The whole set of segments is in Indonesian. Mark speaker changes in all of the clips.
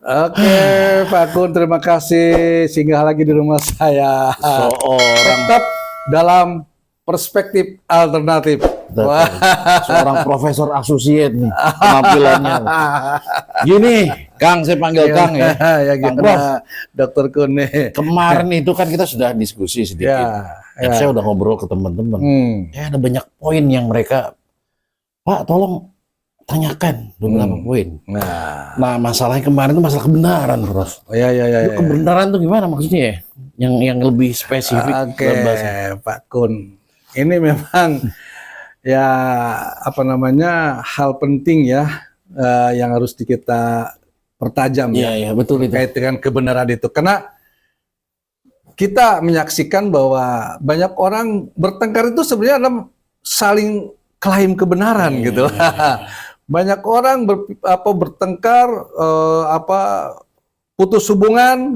Speaker 1: Oke, Pak Kun, terima kasih singgah lagi di rumah saya.
Speaker 2: Seorang
Speaker 1: Tetap dalam perspektif alternatif. Wah.
Speaker 2: seorang profesor associate nih penampilannya. Gini, Kang, saya panggil Kang ya.
Speaker 1: Ya
Speaker 2: Kang Prof.
Speaker 1: gimana, Dokter Kun nih?
Speaker 2: Kemarin itu kan kita sudah diskusi sedikit.
Speaker 1: Ya.
Speaker 2: Saya udah ngobrol ke teman-teman. Ada banyak poin yang mereka, Pak, tolong tanyakan beberapa poin. Nah, masalahnya kemarin itu masalah kebenaran, Prof.
Speaker 1: Ya.
Speaker 2: Itu kebenaran tuh gimana maksudnya ya? Yang lebih spesifik.
Speaker 1: Oke, Pak Kun. Ini memang ya apa namanya hal penting ya yang harus kita pertajam
Speaker 2: Iya, betul itu.
Speaker 1: terkait dengan kebenaran itu. Karena kita menyaksikan bahwa banyak orang bertengkar itu sebenarnya adalah saling klaim kebenaran gitu. Banyak orang bertengkar putus hubungan,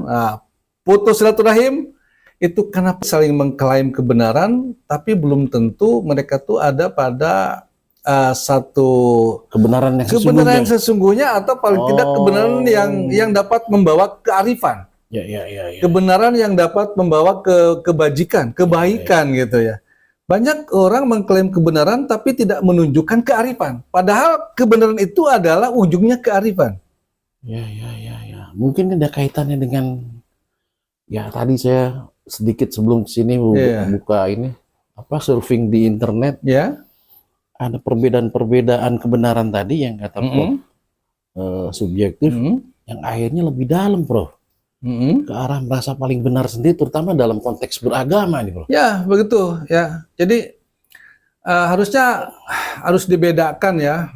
Speaker 1: putus silaturahim itu karena saling mengklaim kebenaran, tapi belum tentu mereka tuh ada pada satu
Speaker 2: Kebenaran
Speaker 1: yang sesungguhnya atau paling tidak kebenaran yang dapat membawa kearifan.
Speaker 2: Ya.
Speaker 1: Kebenaran yang dapat membawa kebajikan, kebaikan gitu ya. Banyak orang mengklaim kebenaran tapi tidak menunjukkan kearifan. Padahal kebenaran itu adalah ujungnya kearifan.
Speaker 2: Ya. Mungkin ada kaitannya dengan ya tadi saya sedikit sebelum kesini buka ini surfing di internet.
Speaker 1: Ya.
Speaker 2: Ada perbedaan-perbedaan kebenaran tadi yang kata Prof subjektif yang akhirnya lebih dalam, Prof. Ke arah merasa paling benar sendiri, terutama dalam konteks beragama nih, Prof.
Speaker 1: Ya, begitu ya. Jadi harusnya harus dibedakan ya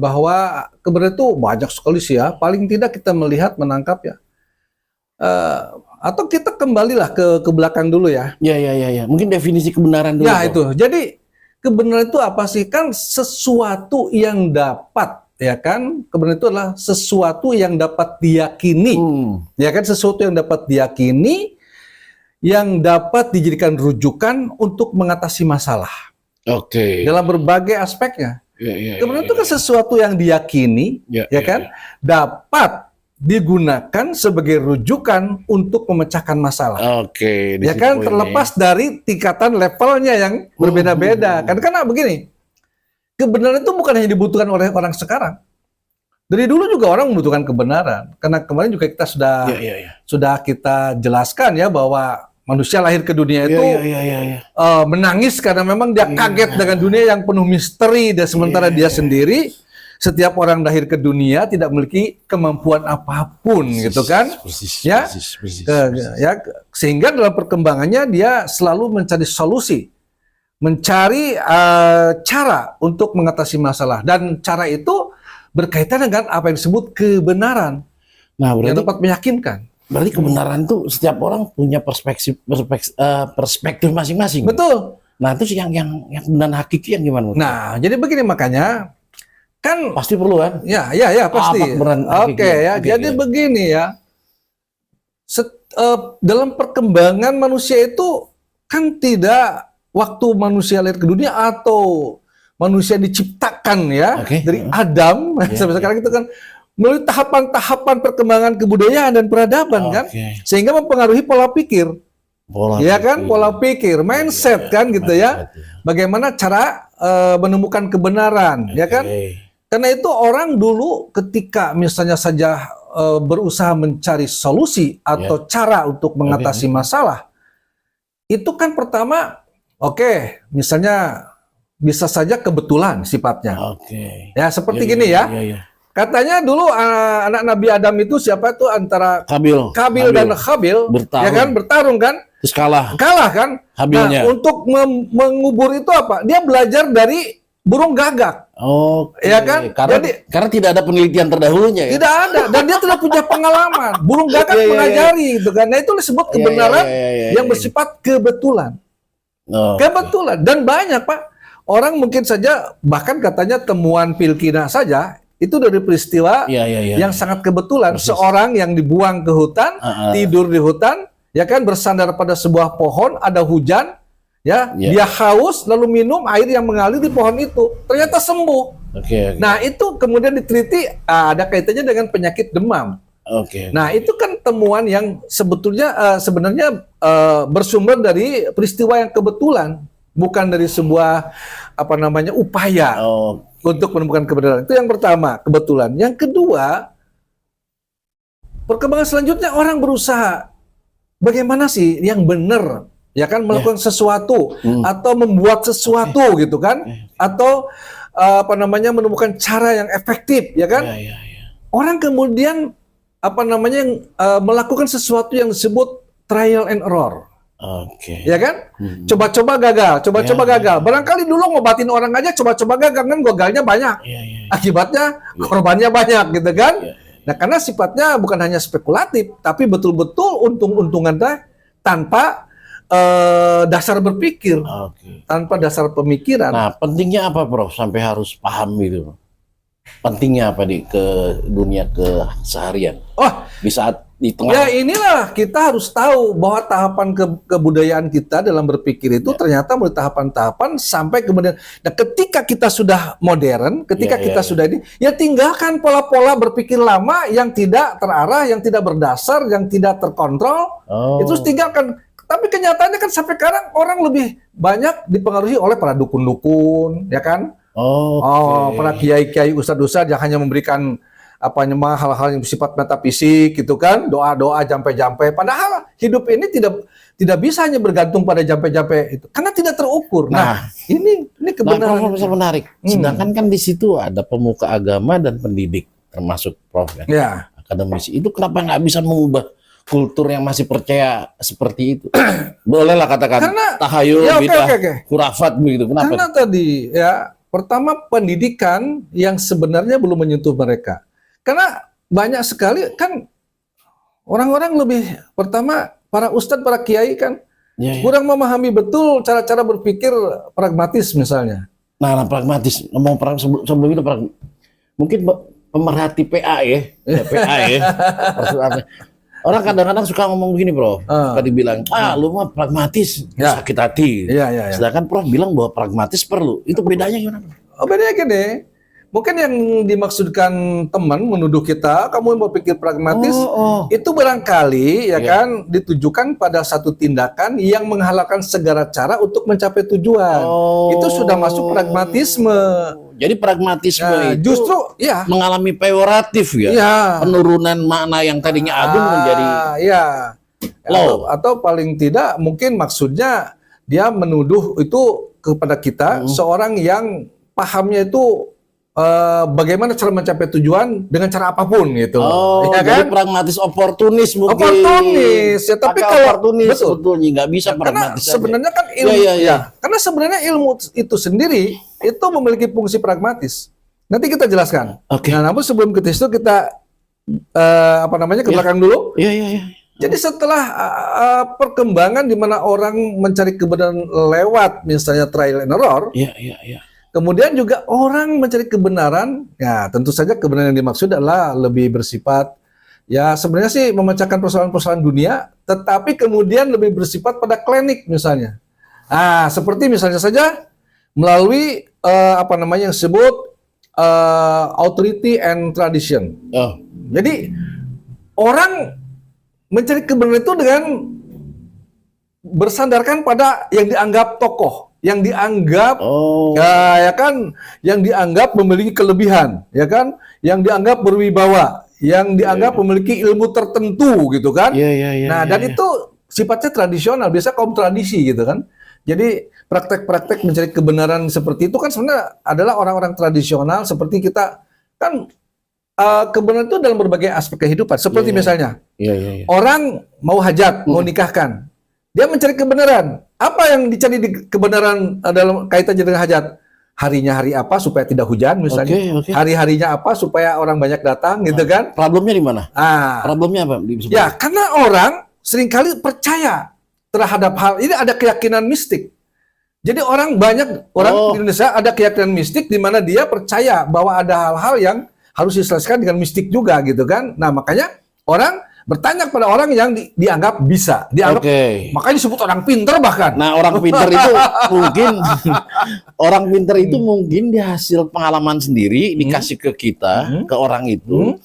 Speaker 1: bahwa kebenaran itu banyak sekali sih ya. Paling tidak kita melihat, menangkap ya. Atau kita kembalilah ke belakang dulu ya.
Speaker 2: Ya. Mungkin definisi kebenaran dulu.
Speaker 1: Ya,
Speaker 2: Prof.
Speaker 1: itu. Jadi kebenaran itu apa sih? Kan sesuatu yang dapat, ya kan? Kebenaran itu adalah sesuatu yang dapat diyakini. Ya kan? Sesuatu yang dapat diyakini, yang dapat dijadikan rujukan untuk mengatasi masalah.
Speaker 2: Oke.
Speaker 1: Dalam berbagai aspeknya. Kebenaran itu kan sesuatu yang diyakini, ya kan? Dapat digunakan sebagai rujukan untuk memecahkan masalah.
Speaker 2: Oke.
Speaker 1: Ya kan, terlepas dari tingkatan levelnya yang berbeda-beda. Karena begini, kebenaran itu bukan hanya dibutuhkan oleh orang sekarang. Dari dulu juga orang membutuhkan kebenaran. Karena kemarin juga kita sudah kita jelaskan ya bahwa manusia lahir ke dunia itu menangis karena memang dia kaget dengan dunia yang penuh misteri, dan sementara dia sendiri, setiap orang lahir ke dunia tidak memiliki kemampuan apapun, gitu kan? Ya, sehingga dalam perkembangannya dia selalu mencari solusi, mencari cara untuk mengatasi masalah, dan cara itu berkaitan dengan apa yang disebut kebenaran.
Speaker 2: Nah, berarti,
Speaker 1: yang dapat meyakinkan.
Speaker 2: Berarti kebenaran itu setiap orang punya perspektif masing-masing.
Speaker 1: Betul.
Speaker 2: Nah, terus yang kebenaran hakiki yang gimana?
Speaker 1: Nah, jadi begini, makanya kan
Speaker 2: pasti perlu kan?
Speaker 1: Ya pasti. Oke ya. Jadi begini ya. Dalam perkembangan manusia itu kan tidak waktu manusia lahir ke dunia atau manusia diciptakan ya dari Adam sampai sekarang itu kan melalui tahapan-tahapan perkembangan kebudayaan dan peradaban kan, sehingga mempengaruhi pola pikir. Pola pikir, mindset kan gitu ya. Bagaimana cara menemukan kebenaran, ya kan? Karena itu orang dulu ketika misalnya saja berusaha mencari solusi atau cara untuk mengatasi masalah, itu kan pertama, misalnya bisa saja kebetulan sifatnya. Ya seperti gini ya. Katanya dulu anak Nabi Adam itu siapa itu antara Kabil dan Habil, ya kan, bertarung kan?
Speaker 2: Terus kalah
Speaker 1: kan?
Speaker 2: Habilnya.
Speaker 1: Nah, untuk mengubur itu apa? Dia belajar dari burung gagak. Ya kan?
Speaker 2: Karena tidak ada penelitian terdahulunya ya.
Speaker 1: Tidak ada, dan dia tidak punya pengalaman. Burung gagak mengajari gitu kan. Nah, itu disebut kebenaran yang bersifat kebetulan. Kebetulan, dan banyak, Pak. Orang mungkin saja bahkan katanya temuan Filkina saja itu dari peristiwa yang sangat kebetulan. Seorang yang dibuang ke hutan, tidur di hutan, ya kan, bersandar pada sebuah pohon, ada hujan, dia haus lalu minum air yang mengalir di pohon itu, ternyata sembuh. Nah, itu kemudian diteliti ada kaitannya dengan penyakit demam.
Speaker 2: Oke.
Speaker 1: Nah, itu kan temuan yang sebenarnya bersumber dari peristiwa yang kebetulan, bukan dari sebuah upaya untuk menemukan kebenaran. Itu yang pertama, kebetulan. Yang kedua, perkembangan selanjutnya orang berusaha bagaimana sih yang benar, ya kan, melakukan sesuatu atau membuat sesuatu gitu kan, atau menemukan cara yang efektif, ya kan? Orang kemudian melakukan sesuatu yang disebut trial and error. Ya kan? Coba-coba gagal, coba-coba gagal. Barangkali dulu ngobatin orang aja coba-coba gagal, kan gagalnya banyak. Akibatnya korbannya banyak gitu kan? Nah, karena sifatnya bukan hanya spekulatif, tapi betul-betul untung-untungan tanpa dasar berpikir, tanpa dasar pemikiran.
Speaker 2: Nah, pentingnya apa, Prof? Sampai harus paham gitu. Pentingnya apa ke dunia keseharian? Di saat di tengah.
Speaker 1: Ya inilah kita harus tahu bahwa tahapan kebudayaan kita dalam berpikir itu ternyata melalui tahapan-tahapan sampai kemudian. Nah, ketika kita sudah modern, ketika kita sudah ini, ya tinggalkan pola-pola berpikir lama yang tidak terarah, yang tidak berdasar, yang tidak terkontrol. Itu tinggalkan. Tapi kenyataannya kan sampai sekarang orang lebih banyak dipengaruhi oleh para dukun-dukun, ya kan? Para kiai-kiai, ustadz-ustadz yang hanya memberikan hal-hal yang bersifat metafisik gitu kan, doa-doa jampe-jampe. Padahal hidup ini tidak bisa hanya bergantung pada jampe-jampe itu, karena tidak terukur. Nah, ini kebenaran.
Speaker 2: Nah, Prof, menarik. Sedangkan kan di situ ada pemuka agama dan pendidik, termasuk Prof kan, akademisi. Itu kenapa nggak bisa mengubah kultur yang masih percaya seperti itu? Bolehlah katakan tahayul, bidah, khurafat begitu. Kenapa?
Speaker 1: Karena tadi pertama pendidikan yang sebenarnya belum menyentuh mereka. Karena banyak sekali kan orang-orang pertama para ustadz, para kiai kan kurang memahami betul cara-cara berpikir pragmatis misalnya.
Speaker 2: Nah, pragmatis, ngomong sebelum itu mungkin pemerhati PA PA Orang kadang-kadang suka ngomong begini, Prof. Suka dibilang, lu mah pragmatis, sakit hati. Sedangkan Prof bilang bahwa pragmatis perlu. Itu bedanya gimana?
Speaker 1: Bedanya gini. Mungkin yang dimaksudkan teman menuduh kita, kamu yang berpikir pragmatis, itu barangkali kan ditujukan pada satu tindakan yang menghalalkan segala cara untuk mencapai tujuan. Itu sudah masuk pragmatisme.
Speaker 2: Jadi pragmatisme itu
Speaker 1: justru
Speaker 2: mengalami peyoratif penurunan makna yang tadinya agung menjadi low.
Speaker 1: Atau paling tidak mungkin maksudnya dia menuduh itu kepada kita seorang yang pahamnya itu bagaimana cara mencapai tujuan dengan cara apapun gitu.
Speaker 2: Ya kan? Jadi pragmatis oportunis mungkin.
Speaker 1: Oportunis ya, tapi kalau
Speaker 2: sebetulnya nggak bisa pragmatis.
Speaker 1: Karena sebenarnya kan ilmu karena sebenarnya ilmu itu sendiri itu memiliki fungsi pragmatis. Nanti kita jelaskan. Nah, namun sebelum ke situ kita ke belakang dulu. Jadi setelah perkembangan di mana orang mencari kebenaran lewat misalnya trial and error. Kemudian juga orang mencari kebenaran, ya tentu saja kebenaran yang dimaksud adalah lebih bersifat, ya sebenarnya sih memecahkan persoalan-persoalan dunia, tetapi kemudian lebih bersifat pada klinik misalnya. Seperti misalnya saja melalui yang disebut authority and tradition. Jadi orang mencari kebenaran itu dengan bersandarkan pada yang dianggap tokoh, yang dianggap yang dianggap memiliki kelebihan, yang dianggap berwibawa, yang dianggap memiliki ilmu tertentu gitu kan. Dan itu sifatnya tradisional, biasa kaum tradisi gitu kan. Jadi praktek-praktek mencari kebenaran seperti itu kan sebenarnya adalah orang-orang tradisional seperti kita kan. Kebenaran itu dalam berbagai aspek kehidupan. Seperti misalnya orang mau hajat, mau nikahkan. Dia mencari kebenaran. Apa yang dicari di kebenaran dalam kaitannya dengan hajat? Harinya hari apa supaya tidak hujan misalnya. Hari-harinya apa supaya orang banyak datang gitu kan.
Speaker 2: Problemnya di mana? Problemnya apa?
Speaker 1: Ya, karena orang seringkali percaya terhadap hal ini, ada keyakinan mistik. Jadi banyak orang di Indonesia ada keyakinan mistik di mana dia percaya bahwa ada hal-hal yang harus diselesaikan dengan mistik juga gitu kan. Nah, makanya orang bertanya kepada orang yang dianggap bisa, dianggap, makanya disebut orang pinter bahkan.
Speaker 2: Nah, orang pinter itu mungkin orang pinter itu mungkin di hasil pengalaman sendiri dikasih ke kita, ke orang itu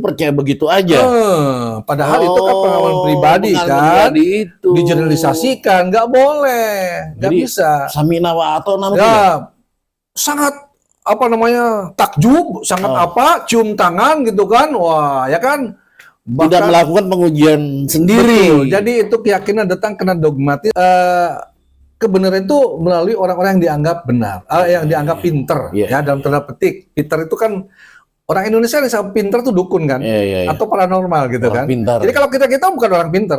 Speaker 2: percaya begitu aja.
Speaker 1: Padahal itu kan pengalaman pribadi kan, digeneralisasikan, nggak boleh, nggak bisa.
Speaker 2: Samina wa atona
Speaker 1: ya, sangat takjub, sangat cium tangan gitu kan, wah ya kan. Bahkan,
Speaker 2: tidak melakukan pengujian sendiri.
Speaker 1: Betul. Jadi itu keyakinan datang karena dogmatis. Kebenaran itu melalui orang-orang yang dianggap benar, yang dianggap pinter, ya dalam tanda petik. Pinter itu kan orang Indonesia yang sangat pinter tuh dukun kan, atau paranormal gitu orang kan. Pintar. Jadi kalau kita bukan orang pinter.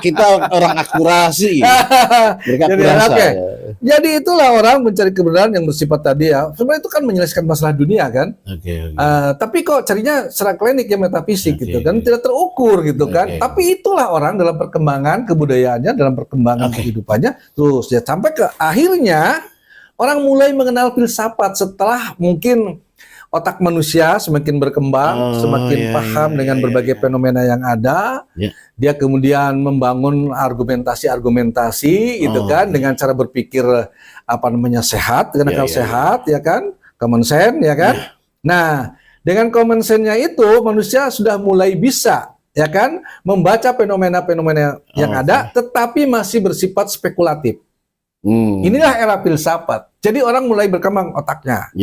Speaker 2: Kita orang akurasi.
Speaker 1: Jadi itulah orang mencari kebenaran yang bersifat tadi ya. Sebenarnya itu kan menyelesaikan masalah dunia kan. Tapi kok carinya secara klinik ya metafisik gitu kan, tidak terukur gitu kan. Tapi itulah orang dalam perkembangan kebudayaannya, dalam perkembangan kehidupannya, terus ya sampai ke akhirnya orang mulai mengenal filsafat setelah mungkin otak manusia semakin berkembang, semakin paham dengan berbagai fenomena yang ada. Dia kemudian membangun argumentasi gitu kan, dengan cara berpikir sehat, dengan akal sehat ya kan, common sense ya kan. Nah, dengan common sense-nya itu manusia sudah mulai bisa ya kan membaca fenomena-fenomena yang ada, tetapi masih bersifat spekulatif. Inilah era filsafat. Jadi orang mulai berkembang otaknya.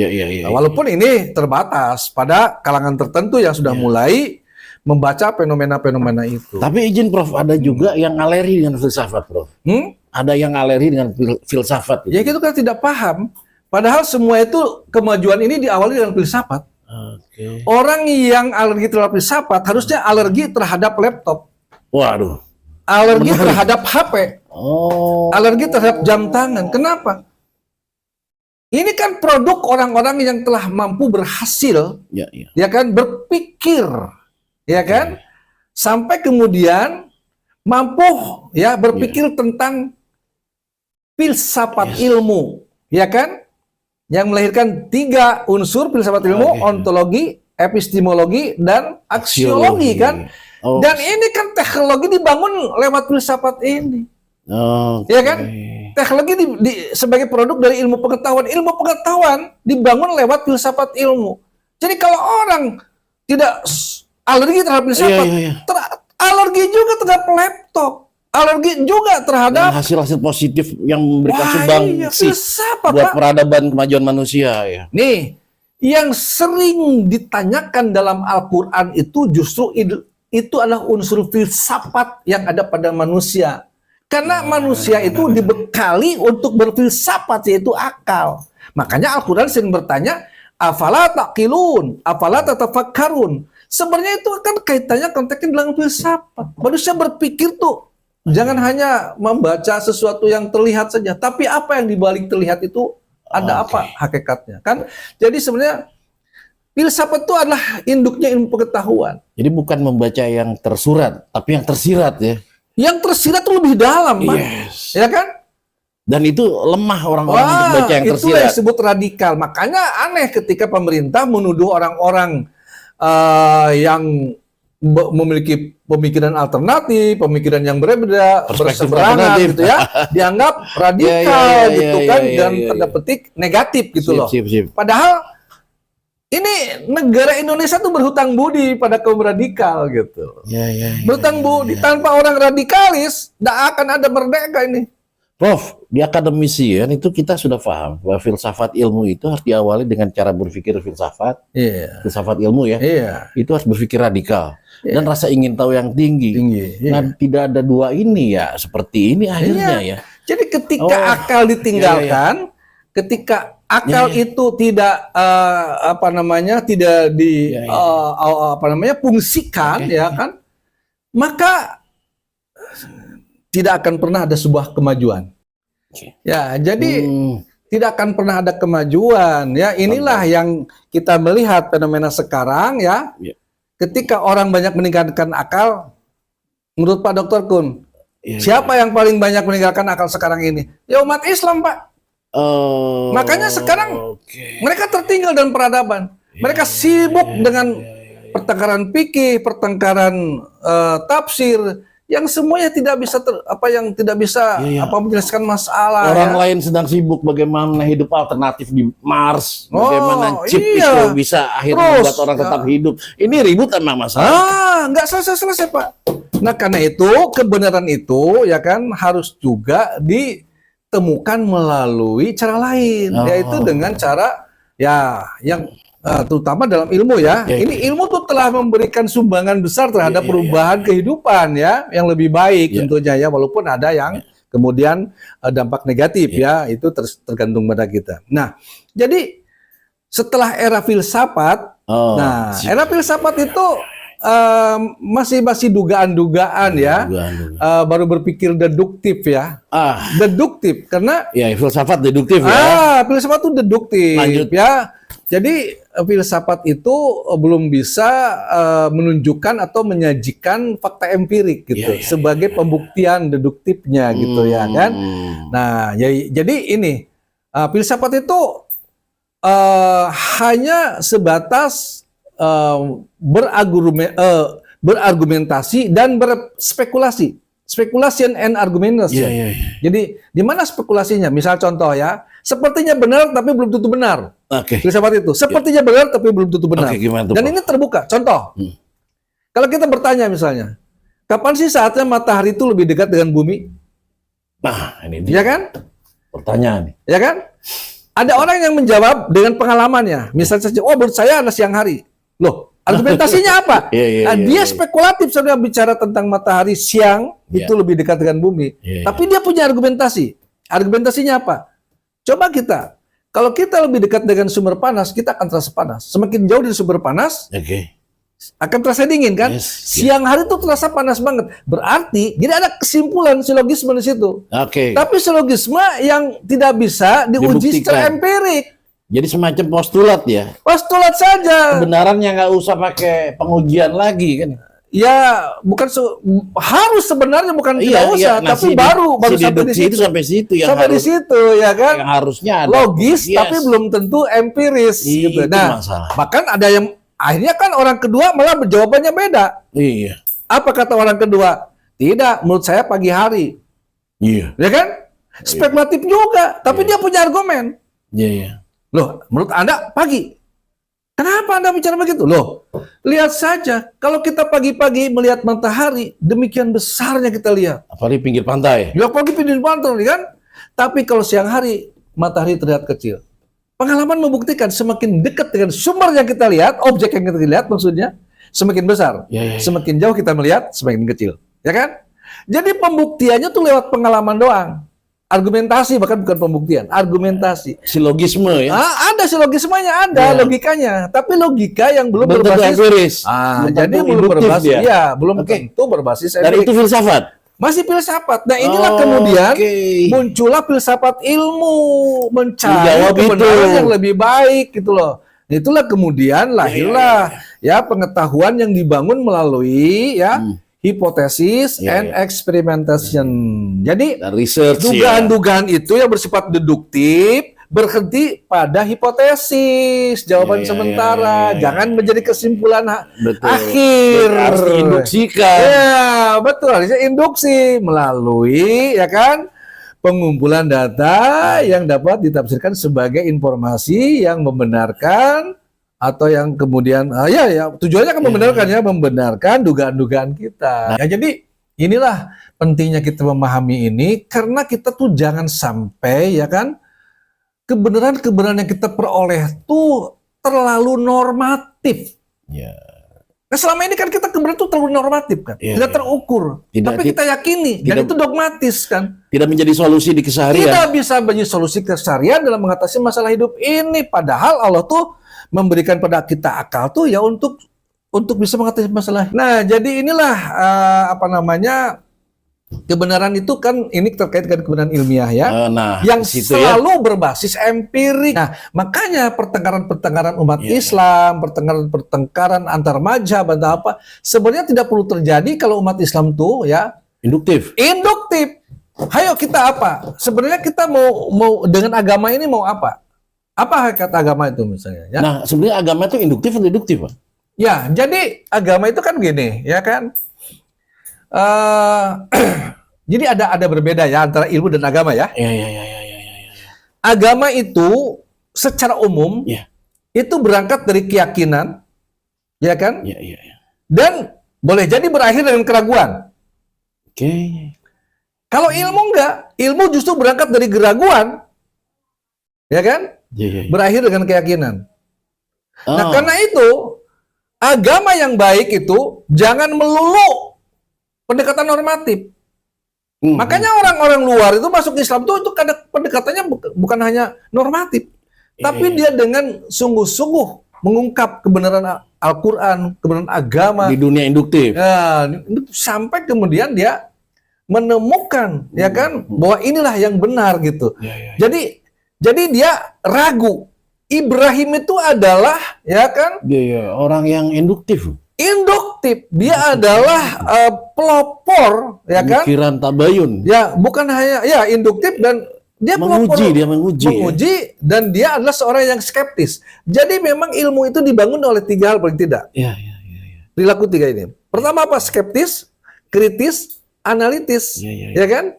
Speaker 1: Walaupun ini terbatas pada kalangan tertentu yang sudah mulai membaca fenomena-fenomena itu.
Speaker 2: Tapi izin Prof, ada juga yang alergi dengan filsafat, Prof. Ada yang alergi dengan filsafat.
Speaker 1: Ya itu kan tidak paham. Padahal semua itu kemajuan ini diawali dengan filsafat. Orang yang alergi terhadap filsafat harusnya alergi terhadap laptop.
Speaker 2: Waduh.
Speaker 1: Alergi terhadap HP. Alergi terhadap jam tangan. Kenapa? Ini kan produk orang-orang yang telah mampu berhasil, ya kan, berpikir, ya kan, sampai kemudian mampu ya berpikir tentang filsafat ilmu, ya kan, yang melahirkan 3 unsur filsafat ilmu: ontologi, epistemologi, dan aksiologi kan. Dan ini kan teknologi dibangun lewat filsafat ini. Ya kan? Teknologi sebagai produk dari ilmu pengetahuan. Ilmu pengetahuan dibangun lewat filsafat ilmu. Jadi kalau orang tidak alergi terhadap filsafat, alergi juga terhadap laptop, alergi juga terhadap
Speaker 2: hasil-hasil positif yang memberikan sumbangsi buat peradaban kemajuan manusia.
Speaker 1: Nih, yang sering ditanyakan dalam Al-Quran itu justru itu adalah unsur filsafat yang ada pada manusia. Karena manusia itu dibekali untuk berfilsafat, yaitu akal. Makanya Al-Quran sering bertanya, afala taqilun, afala tatafakkarun. Sebenarnya itu kan kaitannya konteksnya dengan filsafat. Manusia berpikir tuh, jangan hanya membaca sesuatu yang terlihat saja, tapi apa yang dibalik terlihat itu ada apa hakikatnya. Kan? Jadi sebenarnya filsafat itu adalah induknya ilmu pengetahuan.
Speaker 2: Jadi bukan membaca yang tersurat, tapi yang tersirat ya.
Speaker 1: Yang tersirat itu lebih dalam, Pak. Ya kan?
Speaker 2: Dan itu lemah orang-orang untuk baca yang tersirat.
Speaker 1: Itu yang disebut radikal. Makanya aneh ketika pemerintah menuduh orang-orang yang memiliki pemikiran alternatif, pemikiran yang berbeda, berseberangan gitu ya, dianggap radikal gitu kan, dan tanda petik negatif gitu loh. Padahal ini negara Indonesia tuh berhutang budi pada kaum radikal gitu. Berhutang budi. Tanpa orang radikalis, tidak akan ada merdeka ini.
Speaker 2: Prof, di akademisian itu kita sudah paham bahwa filsafat ilmu itu harus diawali dengan cara berpikir filsafat. Filsafat ilmu ya. Itu harus berpikir radikal. Dan rasa ingin tahu yang tinggi. Nah, tidak ada dua ini ya, seperti ini akhirnya ya.
Speaker 1: Jadi ketika akal ditinggalkan, ketika akal itu tidak tidak fungsikan ya kan, maka tidak akan pernah ada sebuah kemajuan. Ya, jadi tidak akan pernah ada kemajuan ya. Inilah yang kita melihat fenomena sekarang ya. Ketika orang banyak meninggalkan akal, menurut Pak Dr. Kun, siapa yang paling banyak meninggalkan akal sekarang ini? Ya umat Islam, Pak. Makanya sekarang mereka tertinggal dalam peradaban. Mereka sibuk dengan pertengkaran fikih, pertengkaran tafsir, yang semuanya tidak bisa menjelaskan masalah.
Speaker 2: Orang lain sedang sibuk bagaimana hidup alternatif di Mars, bagaimana chip itu bisa akhirnya membuat orang tetap hidup. Ini ribut emang masalah.
Speaker 1: Nggak selesai Pak. Nah karena itu kebenaran itu ya kan harus juga ditemukan melalui cara lain, yaitu dengan cara yang terutama dalam ilmu ya. Ini ilmu tuh telah memberikan sumbangan besar terhadap perubahan kehidupan ya, yang lebih baik tentunya ya, walaupun ada yang kemudian dampak negatif ya, itu tergantung pada kita. Nah, jadi setelah era filsafat, era filsafat itu masih dugaan-dugaan ya, baru berpikir deduktif ya, deduktif karena
Speaker 2: filsafat deduktif ya.
Speaker 1: Filsafat itu deduktif. Lanjut. Ya. Jadi filsafat itu belum bisa menunjukkan atau menyajikan fakta empirik gitu sebagai pembuktian deduktifnya gitu ya kan. Nah, jadi ini filsafat itu hanya sebatas berargumentasi dan berspekulasi. Speculation and argumentation. Jadi di mana spekulasinya? Misal contoh ya, sepertinya benar tapi belum tentu benar. Filsafat itu sepertinya benar tapi belum tentu benar. Dan ini terbuka. Contoh, kalau kita bertanya misalnya, kapan sih saatnya matahari itu lebih dekat dengan bumi?
Speaker 2: Nah, ini dia.
Speaker 1: Ya kan?
Speaker 2: Pertanyaan.
Speaker 1: Ya kan? Ada orang yang menjawab dengan pengalamannya. Misalnya saja, menurut saya ada siang hari. Loh, argumentasinya apa? Dia spekulatif sebenarnya bicara tentang matahari siang itu lebih dekat dengan bumi. Tapi dia punya argumentasi. Argumentasinya apa? Coba kalau kita lebih dekat dengan sumber panas, kita akan terasa panas. Semakin jauh dari sumber panas, akan terasa dingin kan? Siang hari itu terasa panas banget. Berarti, jadi ada kesimpulan silogisme di situ. Tapi silogisme yang tidak bisa diuji secara empirik.
Speaker 2: Jadi semacam postulat ya?
Speaker 1: Postulat saja.
Speaker 2: Kebenarannya nggak usah pakai pengujian lagi kan?
Speaker 1: Ya, bukan harus sebenarnya bukan tidak usah,
Speaker 2: nah,
Speaker 1: tapi baru sampai di situ.
Speaker 2: Sampai situ yang
Speaker 1: sampai di situ ya kan.
Speaker 2: Yang harusnya ada
Speaker 1: logis tapi belum tentu empiris gitu. Nah, bahkan ada yang akhirnya kan orang kedua malah jawabannya beda. Apa kata orang kedua? Tidak, menurut saya pagi hari. Ya kan? Spekulatif juga, tapi dia punya argumen. Loh, menurut Anda pagi. Kenapa Anda bicara begitu? Loh, lihat saja. Kalau kita pagi-pagi melihat matahari, demikian besarnya kita lihat.
Speaker 2: Apalagi pinggir pantai.
Speaker 1: Ya, apalagi pinggir pantai, kan? Tapi kalau siang hari, matahari terlihat kecil. Pengalaman membuktikan semakin dekat dengan sumber yang kita lihat, objek yang kita lihat maksudnya, semakin besar. Semakin jauh kita melihat, semakin kecil. Ya kan? Jadi pembuktiannya tuh lewat pengalaman doang. Argumentasi, bahkan bukan pembuktian, argumentasi.
Speaker 2: Silogisme ya?
Speaker 1: Ada silogismenya, ada logikanya, tapi logika yang belum berbasis. Jadi belum berbasis, belum tentu berbasis.
Speaker 2: Dan itu filsafat.
Speaker 1: Masih filsafat. Nah inilah kemudian muncullah filsafat ilmu, mencari kebenaran yang lebih baik gitu loh. Itulah kemudian lahirlah ya pengetahuan yang dibangun melalui hipotesis and experimentation. Jadi dugaan-dugaan itu yang bersifat deduktif berhenti pada hipotesis, jawaban sementara, jangan menjadi kesimpulan akhir.
Speaker 2: Harus diinduksikan.
Speaker 1: Ya, betul. Harusnya induksi melalui pengumpulan data yang dapat ditafsirkan sebagai informasi yang membenarkan atau yang kemudian tujuannya kan membenarkan dugaan-dugaan kita. Ya, jadi inilah pentingnya kita memahami ini karena kita tuh jangan sampai kebenaran-kebenaran yang kita peroleh tuh terlalu normatif. Nah, selama ini kan kita kebenaran tuh terlalu normatif kan, tidak terukur. Tapi kita yakini dan itu dogmatis kan.
Speaker 2: Tidak menjadi solusi di keseharian.
Speaker 1: Tidak bisa menjadi solusi keseharian dalam mengatasi masalah hidup ini. Padahal Allah tuh memberikan pada kita akal tuh ya untuk bisa mengatasi masalah. Nah, jadi inilah kebenaran itu kan ini terkait dengan kebenaran ilmiah ya, yang selalu berbasis empirik. Nah, makanya pertengkaran-pertengkaran umat Islam, pertengkaran antar mazhab atau apa, sebenarnya tidak perlu terjadi kalau umat Islam tuh induktif. Hayo kita apa? Sebenarnya kita mau dengan agama ini mau apa? Apa hakikat agama itu misalnya?
Speaker 2: Nah, sebenarnya agama itu induktif atau deduktif, Pak?
Speaker 1: Ya, jadi agama itu kan gini, ya kan? Jadi ada berbeda ya antara ilmu dan agama ya.
Speaker 2: Ya.
Speaker 1: Agama itu secara umum
Speaker 2: Ya.
Speaker 1: itu berangkat dari keyakinan, ya kan?
Speaker 2: Ya.
Speaker 1: Dan boleh jadi berakhir dengan keraguan.
Speaker 2: Oke.
Speaker 1: Kalau ilmu enggak, ilmu justru berangkat dari keraguan, ya kan?
Speaker 2: Ya.
Speaker 1: Berakhir dengan keyakinan. Nah,
Speaker 2: Oh.
Speaker 1: karena itu agama yang baik itu jangan melulu pendekatan normatif. Makanya orang-orang luar itu masuk Islam itu kadang pendekatannya bukan hanya normatif, tapi dia dengan sungguh-sungguh mengungkap kebenaran Al-Quran, kebenaran agama
Speaker 2: Di dunia induktif.
Speaker 1: ya, sampai kemudian dia menemukan ya kan bahwa inilah yang benar gitu.
Speaker 2: Ya.
Speaker 1: Jadi dia ragu. Ibrahim itu adalah ya kan
Speaker 2: Dia orang yang induktif.
Speaker 1: induktif. Dia adalah pelopor ya kan.
Speaker 2: Pemikiran tabayun.
Speaker 1: Ya, bukan hanya ya induktif dan dia menguji dan dia adalah seorang yang skeptis. Jadi memang ilmu itu dibangun oleh 3 hal paling tidak.
Speaker 2: Ya.
Speaker 1: Perilaku 3 ini. Pertama apa? Skeptis, kritis, analitis. Ya kan?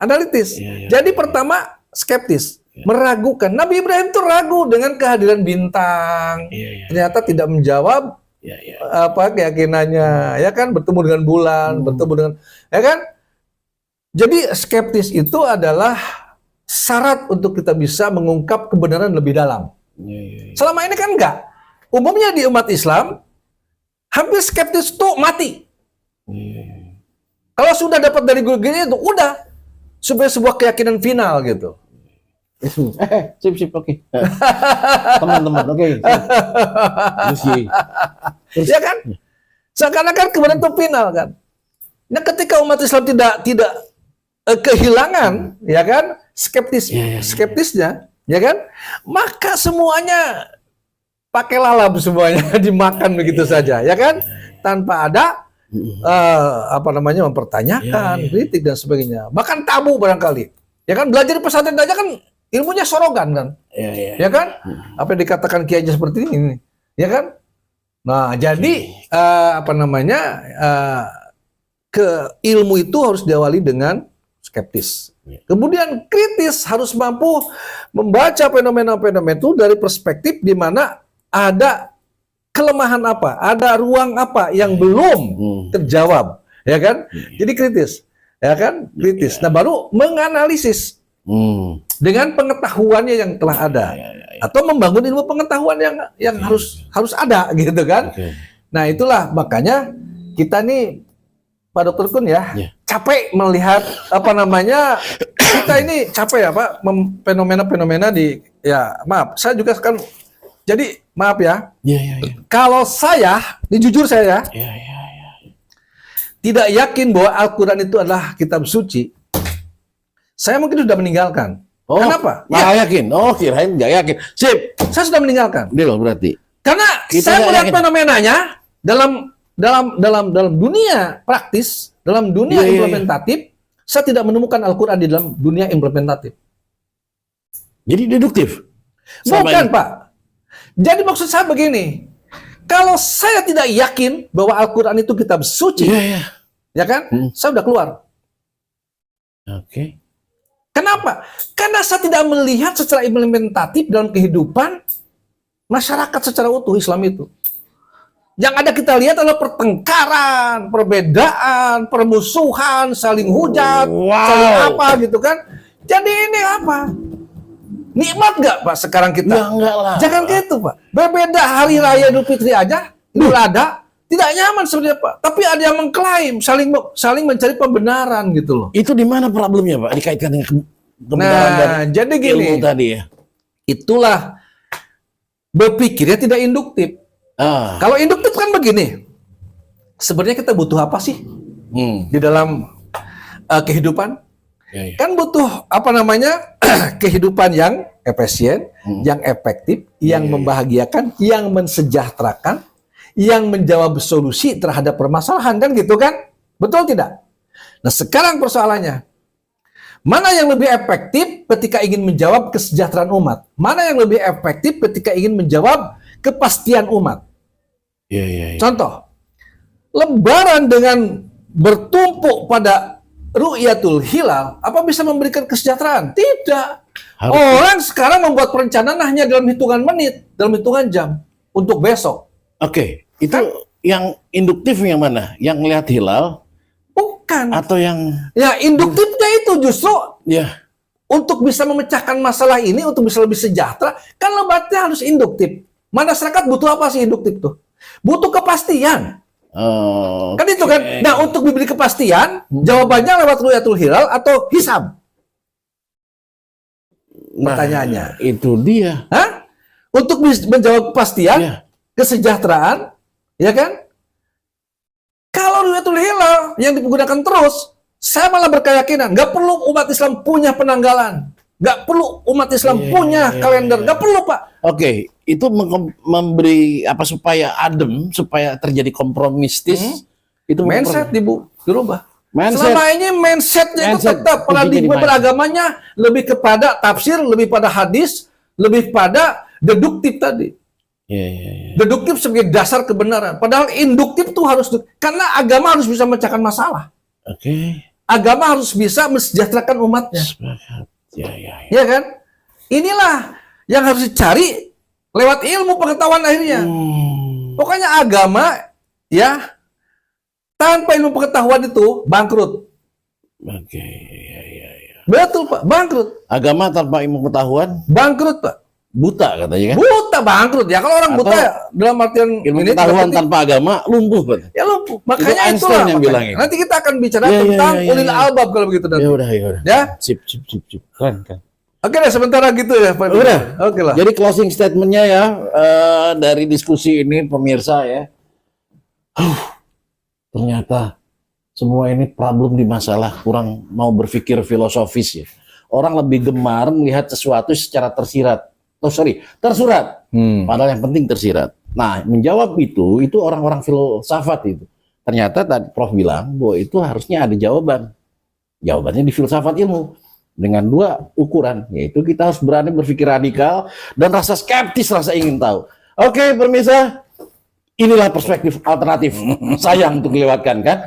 Speaker 1: Analitis.
Speaker 2: Ya.
Speaker 1: Jadi pertama skeptis, meragukan. Nabi Ibrahim itu ragu dengan kehadiran bintang.
Speaker 2: Ya.
Speaker 1: Ternyata tidak menjawab
Speaker 2: Ya.
Speaker 1: apa keyakinannya, ya kan, bertemu dengan bulan, bertemu dengan, ya kan. Jadi skeptis itu adalah syarat untuk kita bisa mengungkap kebenaran lebih dalam.
Speaker 2: Ya.
Speaker 1: Selama ini kan enggak. Umumnya di umat Islam hampir skeptis itu mati.
Speaker 2: Ya.
Speaker 1: Kalau sudah dapat dari guru itu udah sebuah keyakinan final gitu.
Speaker 2: Sip, oke. Teman-teman, oke.
Speaker 1: Ya kan? Seakan-akan kebenaran itu final kan. Nah, ketika umat Islam tidak kehilangan, ya kan, skeptisnya, ya kan, maka semuanya pakai lalap semuanya dimakan begitu saja, ya kan, tanpa ada mempertanyakan, kritik dan sebagainya. Bahkan tabu barangkali, ya kan, belajar di pesantren aja kan ilmunya sorogan kan, ya kan, apa yang dikatakan kiai seperti ini, ya kan. Nah, jadi ke ilmu itu harus diawali dengan skeptis. Kemudian kritis, harus mampu membaca fenomena-fenomena itu dari perspektif di mana ada kelemahan apa, ada ruang apa yang belum terjawab, ya kan? Jadi kritis, ya kan? Kritis. Nah, baru menganalisis dengan pengetahuannya yang telah ada, atau membangun ilmu pengetahuan yang harus ada, gitu kan? Nah, itulah makanya kita nih, Pak Dokter Kun ya, capek melihat kita ini capek ya Pak, fenomena-fenomena di, ya maaf, saya juga kan, jadi maaf ya, kalau saya, ini jujur saya tidak yakin bahwa Al-Quran itu adalah kitab suci, saya mungkin sudah meninggalkan. Kenapa?
Speaker 2: Nggak yakin? Oh, kirain nggak yakin. Sip,
Speaker 1: saya sudah meninggalkan.
Speaker 2: Dia loh berarti.
Speaker 1: Karena saya melihat fenomenanya dalam dunia praktis, dalam dunia implementatif, saya tidak menemukan Al-Quran di dalam dunia implementatif.
Speaker 2: Jadi deduktif?
Speaker 1: Bukan, Pak. Jadi maksud saya begini, kalau saya tidak yakin bahwa Al-Quran itu kitab suci, ya kan, saya udah keluar.
Speaker 2: Oke.
Speaker 1: Kenapa? Karena saya tidak melihat secara implementatif dalam kehidupan masyarakat secara utuh Islam itu. Yang ada kita lihat adalah pertengkaran, perbedaan, permusuhan, saling hujat, saling apa gitu kan. Jadi ini apa? Nikmat nggak Pak sekarang kita?
Speaker 2: Ya, enggak lah.
Speaker 1: Jangan gitu Pak. Berbeda hari raya Idul Fitri aja, Idul Adha, tidak nyaman sebenarnya Pak. Tapi ada yang mengklaim, saling mencari pembenaran gitu loh.
Speaker 2: Itu di mana problemnya Pak? Dikaitkan dengan kebenaran dan
Speaker 1: jadi gini,
Speaker 2: ilmu tadi ya.
Speaker 1: Itulah berpikirnya tidak induktif. Kalau induktif kan begini, sebenarnya kita butuh apa sih di dalam kehidupan? Kan butuh kehidupan yang efisien, yang efektif, yang membahagiakan, yang mensejahterakan, yang menjawab solusi terhadap permasalahan, kan gitu kan? Betul tidak? Nah, sekarang persoalannya, mana yang lebih efektif ketika ingin menjawab kesejahteraan umat? Mana yang lebih efektif ketika ingin menjawab kepastian umat? Contoh, Lebaran dengan bertumpuk pada ru'yatul hilal, apa bisa memberikan kesejahteraan? Tidak. Orang sekarang membuat perencanaan hanya dalam hitungan menit, dalam hitungan jam untuk besok.
Speaker 2: Oke, itu yang induktif yang mana? Yang lihat hilal?
Speaker 1: Bukan.
Speaker 2: Atau yang...
Speaker 1: Ya, induktifnya itu justru untuk bisa memecahkan masalah ini, untuk bisa lebih sejahtera, kan lebatnya harus induktif. Masyarakat butuh apa sih induktif tuh? Butuh kepastian. Kan itu kan. Nah, untuk diberi kepastian, jawabannya lewat ru'yatul hilal atau hisab. Pertanyaannya.
Speaker 2: Itu dia.
Speaker 1: Hah? Untuk menjawab kepastian, kesejahteraan, ya kan? Kalau ru'yatul hilal yang digunakan terus, saya malah berkeyakinan nggak perlu umat Islam punya penanggalan, nggak perlu umat Islam punya kalender, nggak perlu, Pak.
Speaker 2: Oke, itu memberi apa supaya adem, supaya terjadi kompromistis. Itu
Speaker 1: mindset dirubah.
Speaker 2: Mindset.
Speaker 1: Selama ini mindsetnya itu tetap paradigma beragamanya lebih kepada tafsir, lebih pada hadis, lebih pada deduktif tadi. Deduktif sebagai dasar kebenaran. Padahal induktif tuh harus, karena agama harus bisa memecahkan masalah. Agama harus bisa mensejahterakan umatnya. Ya kan? Inilah yang harus dicari lewat ilmu pengetahuan akhirnya. Pokoknya agama ya tanpa ilmu pengetahuan itu bangkrut. Betul, Pak, bangkrut.
Speaker 2: Agama tanpa ilmu pengetahuan
Speaker 1: bangkrut, Pak.
Speaker 2: Buta katanya kan?
Speaker 1: Buta, bangkrut. Ya kalau orang buta ya, dalam artian
Speaker 2: ilmu pengetahuan tanpa agama lumpuh, Pak.
Speaker 1: Ya lumpuh. Makanya
Speaker 2: itu Einstein yang bilang itu.
Speaker 1: Nanti kita akan bicara tentang ulil albab kalau begitu nanti.
Speaker 2: Ya udah.
Speaker 1: Ya.
Speaker 2: Sip. Kan.
Speaker 1: Oke deh, sementara gitu ya, Pak.
Speaker 2: Udah.
Speaker 1: Oke lah.
Speaker 2: Jadi closing statementnya ya dari diskusi ini pemirsa ya. Ternyata semua ini problem di masalah kurang mau berpikir filosofis ya. Orang lebih gemar melihat sesuatu secara tersirat. Tersurat. Padahal yang penting tersirat. Nah, menjawab itu orang-orang filsafat itu. Ternyata tadi Prof bilang bahwa itu harusnya ada jawaban. Jawabannya di filsafat ilmu. Dengan dua ukuran, yaitu kita harus berani berpikir radikal dan rasa skeptis, rasa ingin tahu. Oke, pemirsa, inilah perspektif alternatif. Sayang untuk dilewatkan kan?